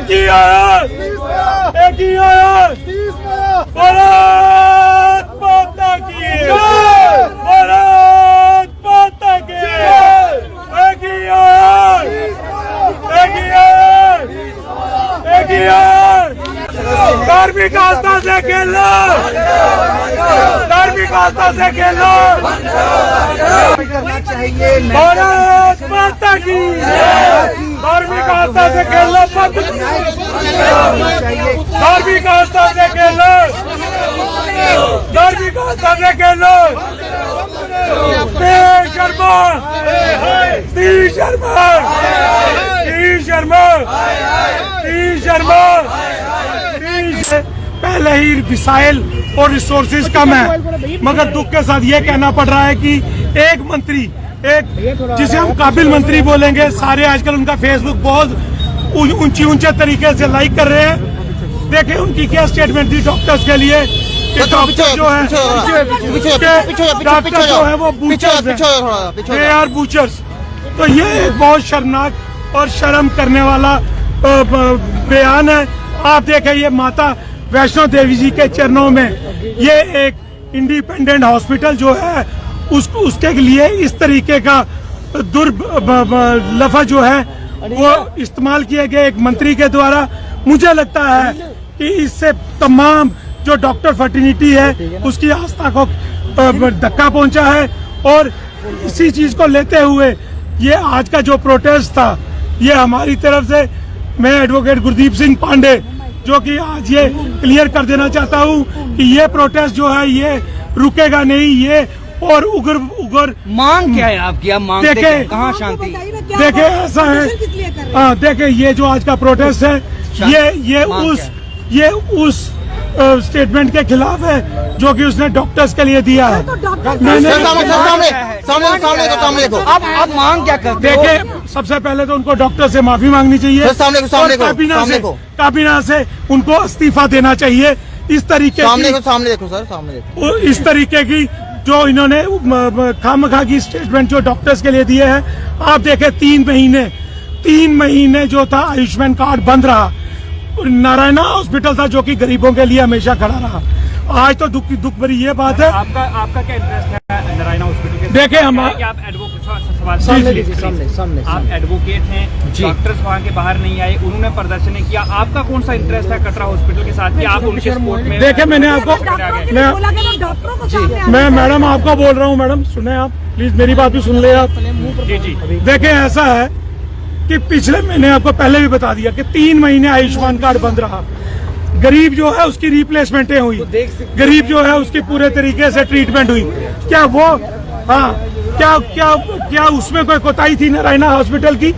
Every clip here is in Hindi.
एक ही आया, एक ही आया। भारत माता की, भारत माता की। एक ही आया, एक ही आया, एक ही आया। धार्मिक आस्था से खेलो, धार्मिक आस्था से खेलो। भारत माता की, धार्मिक आस्था से खेलो, धार्मिक आस्था से खेलो, धार्मिक आस्था से खेलो। शर्मा, शर्मा, शर्मा, शर्मा। पहले ही विसाइल और रिसोर्सेज कम है, मगर दुख के साथ ये कहना पड़ रहा है कि एक मंत्री, एक जिसे हम काबिल मंत्री बोलेंगे, सारे आजकल उनका फेसबुक बहुत ऊंचे तरीके से लाइक कर रहे हैं। देखिए उनकी क्या स्टेटमेंट थी डॉक्टर्स के लिए कि डॉक्टर जो है, डॉक्टर जो है वो बूचर्स हैं, दे आर बूचर्स। तो ये एक बहुत शर्मनाक और शर्म करने वाला बयान है। आप देखें ये माता वैष्णो देवी जी के चरणों में ये एक इंडिपेंडेंट हॉस्पिटल जो है उसके लिए इस तरीके का लफ्ज़ जो है वो इस्तेमाल किए गए एक मंत्री के द्वारा। मुझे लगता है कि इससे तमाम जो डॉक्टर फर्टिनिटी है उसकी आस्था को धक्का पहुंचा है। और इसी चीज को लेते हुए ये आज का जो प्रोटेस्ट था, ये हमारी तरफ से, मैं एडवोकेट गुरदीप सिंह पांडे जो कि आज ये क्लियर कर देना चाहता हूँ कि ये प्रोटेस्ट जो है ये रुकेगा नहीं। ये और उग्र मांग क्या है आपकी? आप मांग देखे कहाँ शांति? देखे ऐसा है, हाँ देखे ये जो आज का प्रोटेस्ट है ये उस स्टेटमेंट के खिलाफ है जो कि उसने डॉक्टर्स के लिए दिया है। सामने को आप मांग क्या करते हो? देखे सबसे पहले तो उनको डॉक्टर से माफी मांगनी चाहिए, काबीना से उनको इस्तीफा देना चाहिए। इस तरीके सामने देखो सर, सामने देखो। इस तरीके की जो इन्होंने खामखा की स्टेटमेंट जो डॉक्टर्स के लिए दिए हैं। आप देखें 3 महीने जो था आयुष्मान कार्ड बंद रहा। नारायणा हॉस्पिटल था जो कि गरीबों के लिए हमेशा खड़ा रहा। आज तो दुख भरी ये बात है। आपका क्या इंटरेस्ट है नारायणा हॉस्पिटल के? देखे हम आप एडवोकेट हैं, डॉक्टर्स वहाँ के बाहर नहीं आए, उन्होंने प्रदर्शन किया। आपका कौन सा इंटरेस्ट है कटरा हॉस्पिटल के साथ कि आप उनके सपोर्ट में? देखे मैंने आपको, मैं मैडम आपको बोल रहा हूँ, मैडम सुने आप प्लीज, मेरी बात भी सुन ले आप। जी देखे ऐसा है कि पिछले महीने आपको पहले भी बता दिया कि 3 महीने आयुष्मान कार्ड बंद रहा। गरीब जो है उसकी रिप्लेसमेंटें हुई, गरीब जो है उसकी पूरे तरीके से ट्रीटमेंट हुई। क्या वो क्या उसमें कोई कोताही थी नारायणा हॉस्पिटल की?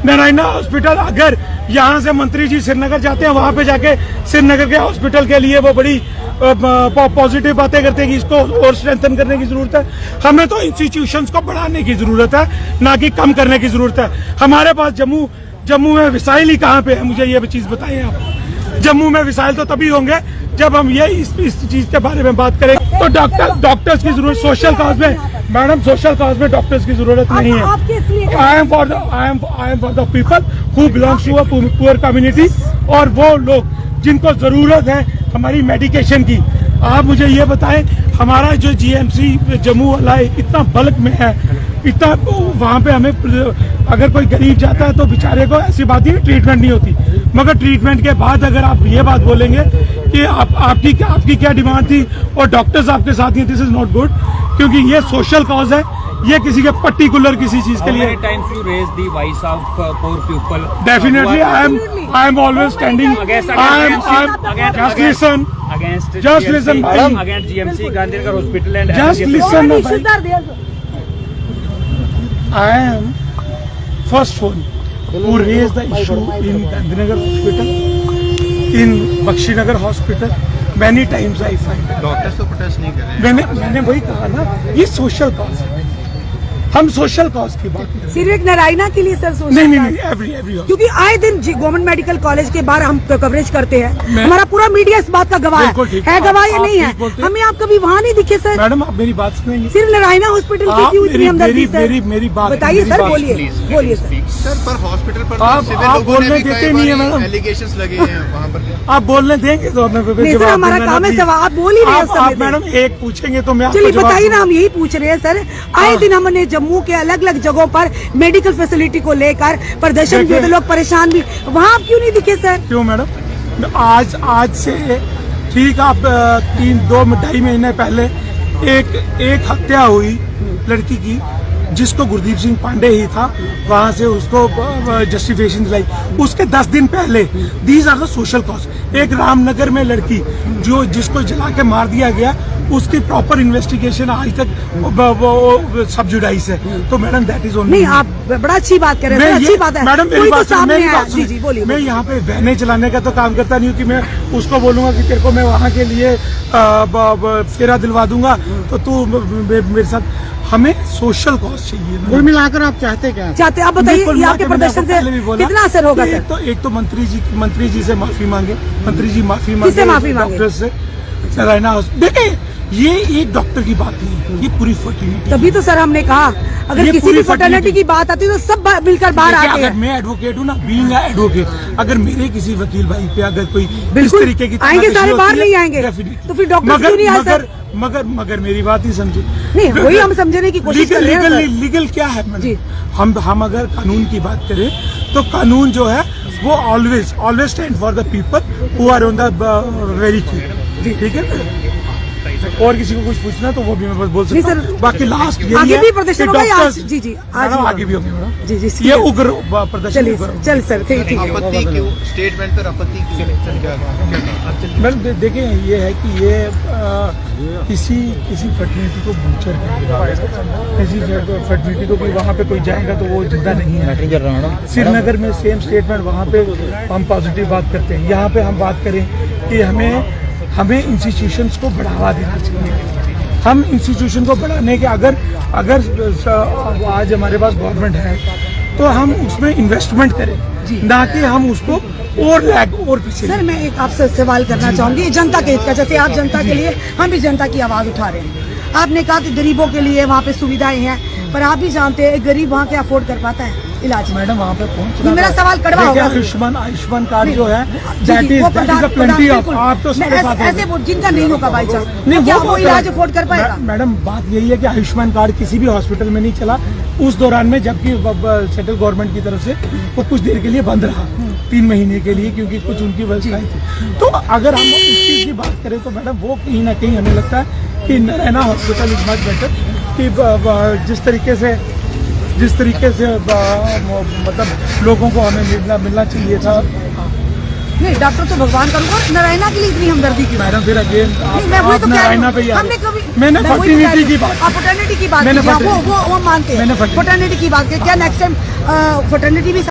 नारायणा हॉस्पिटल, अगर यहाँ से मंत्री जी श्रीनगर जाते हैं, वहाँ पे जाके श्रीनगर के हॉस्पिटल के लिए वो बड़ी पॉजिटिव बातें करते हैं कि इसको और स्ट्रेंथन करने की जरूरत है। हमें तो इंस्टीट्यूशंस को बढ़ाने की जरूरत है, ना कि कम करने की जरूरत है। हमारे पास जम्मू में विसाइल ही कहाँ पे है? मुझे ये चीज बताइए आप। जम्मू में विसाइल तो तभी होंगे जब हम ये इस चीज के बारे में बात करें। तो डॉक्टर्स की जरूरत सोशल कॉज में, मैडम सोशल कॉज में डॉक्टर्स की जरूरत नहीं है। I am for the people who belongs to a poor community, और वो लोग जिनको जरूरत है हमारी मेडिकेशन की। आप मुझे ये बताएं, हमारा जो जीएमसी जम्मू वाला है इतना बल्क में है, इतना वहाँ पे हमें अगर कोई गरीब जाता है तो बेचारे को ऐसी बात ही ट्रीटमेंट नहीं होती। मगर ट्रीटमेंट के बाद अगर आप ये बात बोलेंगे कि आपकी क्या डिमांड थी और डॉक्टर्स आपके साथ नहीं, दिस इज नॉट गुड, क्योंकि ये सोशल कॉज है, ये किसी के पर्टिकुलर किसी चीज के लिए। Definitely I am always standing, just listen madam, against GMC Gandhinagar Hospital and just listen. I am first one who raised the issue in Gandhinagar Hospital, in Bakshinagar Hospital. Many times I find doctors तो प्रोटेस्ट नहीं कर रहे हैं। मैंने वही कहा ना, ये सोशल कॉज है। हम सोशल कॉज की बात कर रहे सिर्फ एक नारायणा के लिए सर सोशल हैं। नहीं cause? एवरी क्योंकि आए दिन गवर्नमेंट मेडिकल कॉलेज के बाहर हम कवरेज करते हैं, मैं- हमारा पूरा मीडिया इस बात का गवाह बिल्कुल ठीक। है गवाह या आप नहीं ठीक है, बोलते हैं। हमें आप कभी वहाँ नहीं दिखे सर। मैडम आप मेरी बात सुनेंगे। सिर्फ नारायणा हॉस्पिटल की आप क्यों इतनी मेरी- हमदर्दी मेरी- सर? मेरी बात- बताइए मेरी सर, बात बोलिए बोलिए सर। सर पर हॉस्पिटल पर आप- सिविल आप लोगों ने बोलने भी देते कई नहीं है, बार मैडम। एलिगेशंस लगे हैं वहाँ पर। आप बोलने देंगे तो मैं नहीं सर, जवाब हमारा दूंगा काम ना, है please। सवाल, आप बोल ही रहे हैं उस समय आप पे। मैडम एक पूछेंगे तो मैं आपको चलिए जवाब बताइए ना, दूंगा। हम यही पूछ रहे हैं सर। आए दिन हमने जम्मू के अलग अलग जगहों पर मेडिकल फैसिलिटी को लेकर प्रदर्शन किए, देखिए- लोग परेशान भी, वहाँ आप क्यों नहीं दिखे सर? क्यों मैडम? आज से ठीक आप 2-2.5 महीने पहले एक हत्या हुई लड़की की, जिसको गुरदीप सिंह पांडे ही था, वहां से उसको जस्टिफिकेशन दिलाई। उसके 10 दिन पहले these are the social cause. एक रामनगर में लड़की जिसको जला के मार दिया गया, उसकी प्रॉपर इन्वेस्टिगेशन आज तक सब जुडाइस है। तो मैडम दैट इज ओनली। नहीं, आप बड़ा अच्छी बात कर रहे हैं, अच्छी बात है। मैडम मेरी कोई तो बात सुनिए, सामने मेरी आया। बात सुनिए। जी जी बोलिए। मैं यहाँ पे बहने चलाने का तो काम करता नहीं हूँ कि मैं उसको बोलूंगा कि तेरे को मैं वहाँ के लिए फेरा दिलवा दूंगा तो तू मेरे साथ। हमें सोशल कॉज चाहिए। कुल मिलाकर आप चाहते क्या? चाहते आप बताइए, बिल्कुल, ये मैं आपके आपको प्रदर्शन से पहले भी बोला कितना असर होगा कि सर? एक तो मंत्री जी से माफी मांगे, मंत्री जी माफी मांगे, किससे माफी मांगे? डॉक्टर से। नारायणा देखिए, ये एक डॉक्टर की बात नहीं है, ये पूरी फर्टिलिटी। तभी तो सर हमने कहा, अगर ये किसी पूरी भी फर्टर्निटी fertility- की बात आती है तो सब मिलकर बाहर देखिए, आते अगर हैं। मैं एडवोकेट हूँ ना, बीइंग एडवोकेट, अगर मेरे किसी वकील भाई पे अगर कोई इस बिल्कुल तरीके की आएंगे, तनातशी सारे होती बाहर है, नहीं आएंगे। definitely। तो फिर डॉक्टर क्यों नहीं आए सर? मगर मेरी बात ही समझे। नहीं, वही हम समझने की कोशिश कर रहे हैं सर। लीगल क्या है मैडम? जी। हम अगर कानून की बात करें तो कानून जो है वो always stand for the people who are on the very true. ठीक है। और किसी को कुछ पूछना तो वो भी मैं बस बोल नहीं सकता सर, हूँ। बाकी लास्ट आगे भी प्रदर्शन होगा या आज? जी जी आज मैडम ही आगे भी होंगे मैडम। जी जी ये उग्र प्रदर्शन चलिए उग्र। चल सर, ठीक है। आपत्ति क्यों? स्टेटमेंट पर आपत्ति क्यों? क्या मैडम देखिए, ये है कि ये किसी फर्टिलिटी को बूचर किसी फर्टिलिटी को भी वहाँ पे कोई जाएगा तो वो जिंदा नहीं है। श्रीनगर में सेम स्टेटमेंट, वहाँ पे हम पॉजिटिव बात करते हैं। यहाँ पे हम बात करें कि हमें इंस्टीट्यूशंस को बढ़ावा देना चाहिए। हम इंस्टीट्यूशन को बढ़ाने के अगर आज हमारे पास गवर्नमेंट है तो हम उसमें इन्वेस्टमेंट करें, ना कि हम उसको और पीछे। सर मैं एक आपसे सवाल करना चाहूंगी जनता के हित का। जैसे आप जनता के लिए, हम भी जनता की आवाज उठा रहे हैं। आपने कहा कि गरीबों के लिए वहाँ पे सुविधाएं हैं, पर आप भी जानते हैं एक गरीब वहाँ के अफोर्ड कर पाता है इलाज? मैडम वहाँ पे ये मेरा सवाल कड़वा होगा। आयुष्मान कार्ड जो है जी, जी, वो प्लेंटी ऑफ। बिल्कुल। आप तो मैं ऐसे जिनका नहीं होगा बाई चांस, नहीं, क्या वो वो इलाज अफोर्ड कर पाएगा? मैडम बात यही है कि आयुष्मान कार्ड किसी भी हॉस्पिटल में नहीं चला उस दौरान में, जबकि सेंट्रल गवर्नमेंट की तरफ से वो कुछ देर के लिए बंद रहा, 3 महीने के लिए, क्योंकि कुछ उनकी व्यवस्थाएं थी। तो अगर हम उस चीज की बात करें तो मैडम वो कहीं ना कहीं हमें लगता है कि Narayana hospital is much better. कि जिस तरीके से मतलब लोगों को हमें मिलना चाहिए था। नहीं, डॉक्टर तो भगवान करूंगा, नारायणा के लिए इतनी हमदर्दी क्यों? मैडम फिर अगेन मैं वही आप तो कह रही नारायणा हूँ। पे ही आ हमने गए। कभी मैंने मैं वही तो कह फर्टिलिटी रही की हूँ। बात आप फर्टर्निटी की बात मैंने कीजिए, fraternity- वो मानते मैंने हैं। फर्टर्निटी की बात की, क्या नेक्स्ट टाइम फर्टर्निटी भी